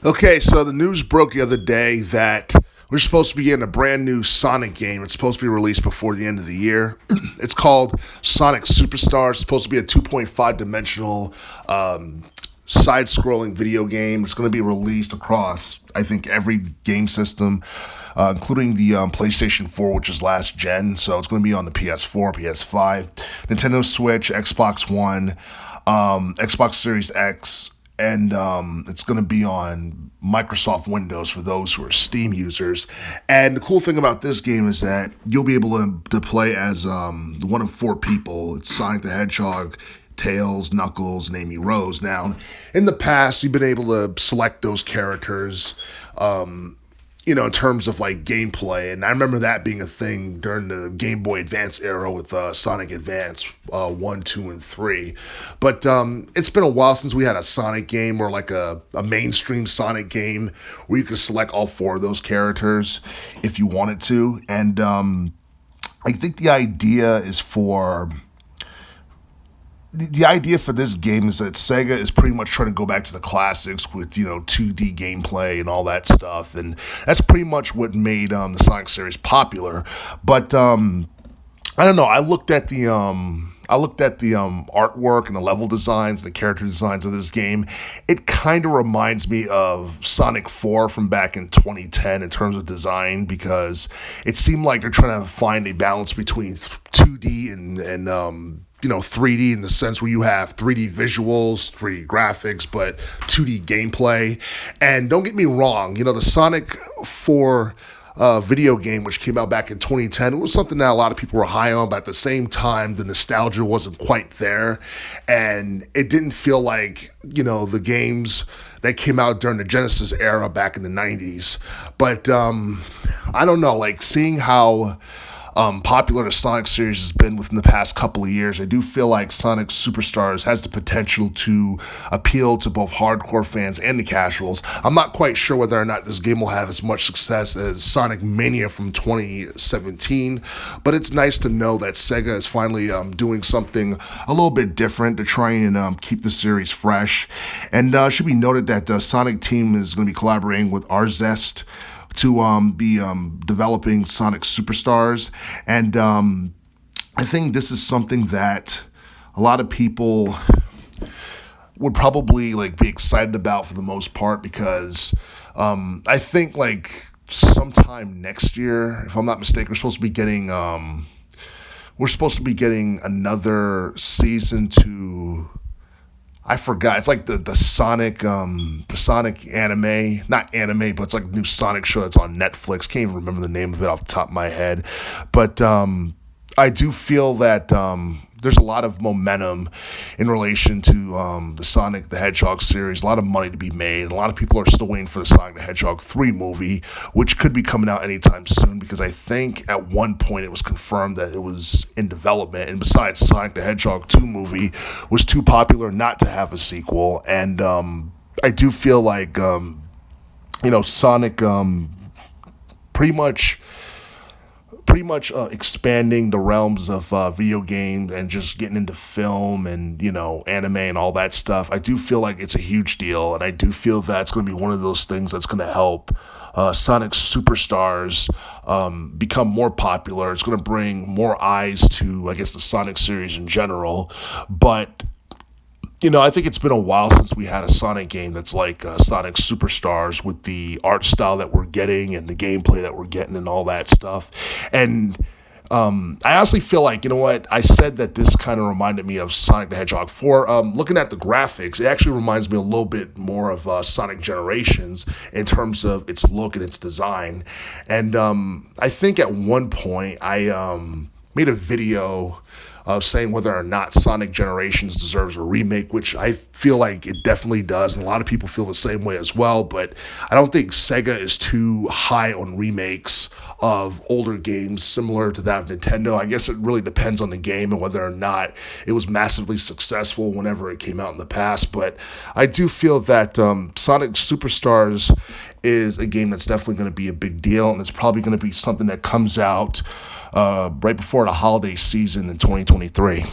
Okay, so the news broke the other day that we're supposed to be getting a brand new Sonic game. It's supposed to be released before the end of the year. It's called Sonic Superstars. It's supposed to be a 2.5 dimensional side-scrolling video game. It's going to be released across, I think, every game system, including the PlayStation 4, which is last gen. So it's going to be on the PS4, PS5, Nintendo Switch, Xbox One, Xbox Series X, and it's going to be on Microsoft Windows for those who are Steam users. And the cool thing about this game is that you'll be able to play as one of four people. It's Sonic the Hedgehog, Tails, Knuckles, and Amy Rose. Now, in the past, you've been able to select those characters, in terms of like gameplay. And I remember that being a thing during the Game Boy Advance era with Sonic Advance 1, 2, and 3. But it's been a while since we had a Sonic game or like a mainstream Sonic game where you could select all four of those characters if you wanted to. And I think the idea is for... The idea for this game is that Sega is pretty much trying to go back to the classics with, 2D gameplay and all that stuff. And that's pretty much what made the Sonic series popular. But I don't know. I looked at the artwork and the level designs and the character designs of this game. It kind of reminds me of Sonic 4 from back in 2010 in terms of design, because it seemed like they're trying to find a balance between 2D and 3D, in the sense where you have 3D visuals, 3D graphics, but 2D gameplay. And don't get me wrong, the Sonic 4 video game, which came out back in 2010, it was something that a lot of people were high on, but at the same time, the nostalgia wasn't quite there. And it didn't feel like, the games that came out during the Genesis era back in the 90s. But I don't know, like seeing how popular the Sonic series has been within the past couple of years, I do feel like Sonic Superstars has the potential to appeal to both hardcore fans and the casuals. I'm not quite sure whether or not this game will have as much success as Sonic Mania from 2017, but it's nice to know that Sega is finally doing something a little bit different to try and keep the series fresh. And it should be noted that the Sonic team is going to be collaborating with Arzest to be developing Sonic Superstars. And I think this is something that a lot of people would probably be excited about for the most part, because I think sometime next year, if I'm not mistaken, we're supposed to be getting another season to... I forgot. It's like the Sonic anime, not anime, but it's like a new Sonic show that's on Netflix. Can't even remember the name of it off the top of my head. But I do feel that there's a lot of momentum in relation to the Sonic the Hedgehog series. A lot of money to be made. And a lot of people are still waiting for the Sonic the Hedgehog 3 movie, which could be coming out anytime soon, because I think at one point it was confirmed that it was in development. And besides, Sonic the Hedgehog 2 movie was too popular not to have a sequel. And I do feel like, Sonic pretty much expanding the realms of video games and just getting into film and, anime and all that stuff. I do feel like it's a huge deal, and I do feel that's going to be one of those things that's going to help Sonic Superstars become more popular. It's going to bring more eyes to, I guess, the Sonic series in general. But I think it's been a while since we had a Sonic game that's like Sonic Superstars, with the art style that we're getting and the gameplay that we're getting and all that stuff. And I honestly feel like, I said that this kind of reminded me of Sonic the Hedgehog 4. Looking at the graphics, it actually reminds me a little bit more of Sonic Generations in terms of its look and its design. And I think at one point I made a video saying whether or not Sonic Generations deserves a remake, which I feel like it definitely does, and a lot of people feel the same way as well. But I don't think Sega is too high on remakes of older games similar to that of Nintendo. I guess it really depends on the game and whether or not it was massively successful whenever it came out in the past. But I do feel that Sonic Superstars is a game that's definitely going to be a big deal, and it's probably going to be something that comes out right before the holiday season in 2023.